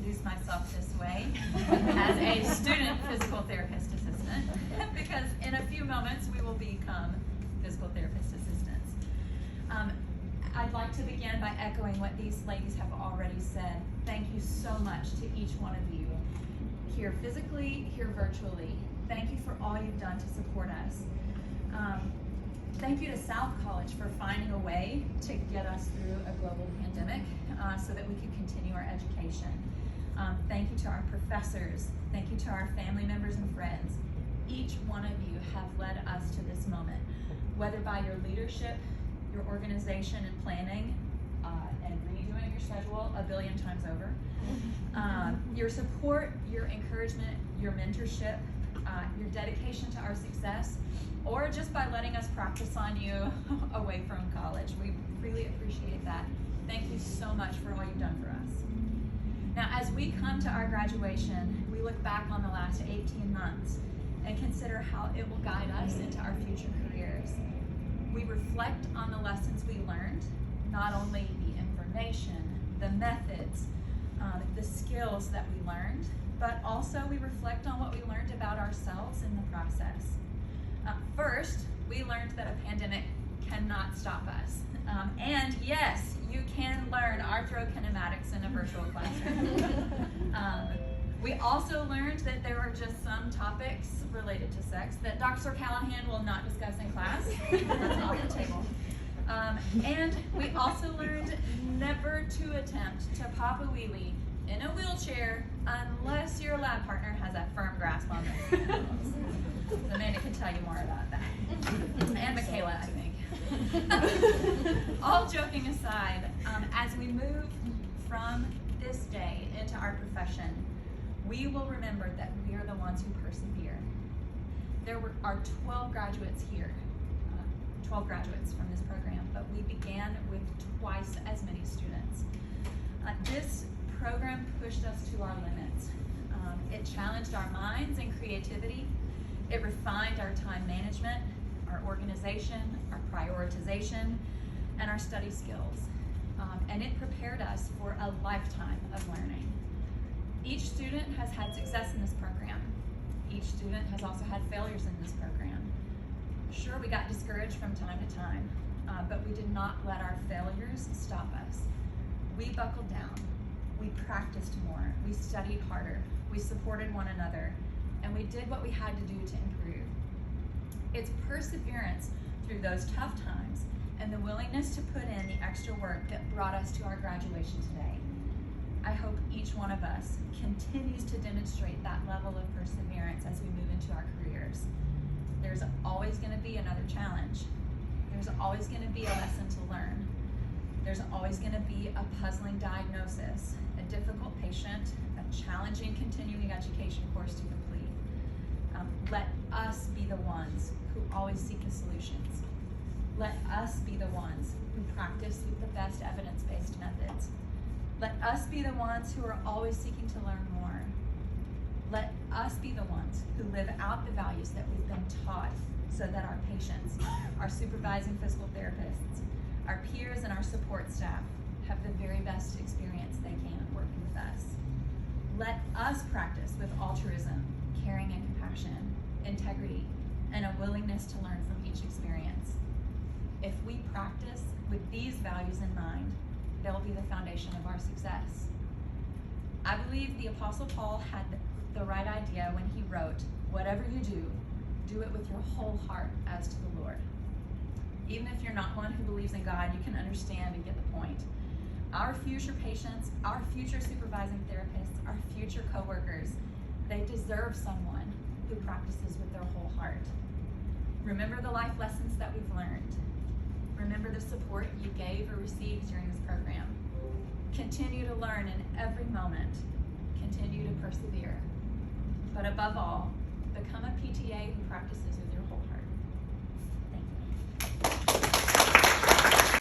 introduce myself this way as a student physical therapist assistant, because in a few moments we will become physical therapist assistants. I'd like to begin by echoing what these ladies have already said. Thank you so much to each one of you, here physically, here virtually. Thank you for all you've done to support us. Thank you to South College for finding a way to get us through a global pandemic so that we could continue our education. Thank you to our professors. Thank you to our family members and friends. Each one of you have led us to this moment, whether by your leadership, your organization and planning, and redoing your schedule a billion times over, your support, your encouragement, your mentorship, your dedication to our success, or just by letting us practice on you away from college. We really appreciate that. Thank you so much for all you've done for us. Now, as we come to our graduation, we look back on the last 18 months and consider how it will guide us into our future careers. We reflect on the lessons we learned, not only the information, the methods, the skills that we learned, but also we reflect on what we learned about ourselves in the process. First, we learned that a pandemic cannot stop us. And yes, you can learn arthrokinematics in a virtual classroom. We also learned that there are just some topics related to sex that Dr. Callahan will not discuss in class. That's off the table. And we also learned never to attempt to pop a wheelie in a wheelchair unless your lab partner has a firm grasp on the handles. Amanda can tell you more about that. And Michaela, I think. All joking aside, as we move from this day into our profession, we will remember that we are the ones who persevere. There are 12 graduates here, 12 graduates from this program, but we began with twice as many students. This program pushed us to our limits. It challenged our minds and creativity. It refined our time management, our organization, our prioritization, and our study skills. And it prepared us for a lifetime of learning. Each student has had success in this program. Each student has also had failures in this program. Sure, we got discouraged from time to time, but we did not let our failures stop us. We buckled down. We practiced more. We studied harder. We supported one another. And we did what we had to do to improve. It's perseverance through those tough times and the willingness to put in the extra work that brought us to our graduation today. I hope each one of us continues to demonstrate that level of perseverance as we move into our careers. There's always going to be another challenge. There's always going to be a lesson to learn. There's always going to be a puzzling diagnosis, a difficult patient, a challenging continuing education course to complete. Let us be the ones who always seek the solutions. Let us be the ones who practice with the best evidence-based methods. Let us be the ones who are always seeking to learn more. Let us be the ones who live out the values that we've been taught so that our patients, our supervising physical therapists, our peers and our support staff have the very best experience they can working with us. Let us practice with altruism, caring and compassion, integrity, and a willingness to learn from each experience. If we practice with these values in mind, they'll be the foundation of our success. I believe the Apostle Paul had the right idea when he wrote, "Whatever you do it with your whole heart as to the Lord." Even if you're not one who believes in God, you can understand and get the point. Our future patients, our future supervising therapists, our future coworkers, they deserve someone who practices with their whole heart. Remember the life lessons that we've learned. Remember the support you gave or received during this program. Continue to learn in every moment. Continue to persevere. But above all, become a PTA who practices with your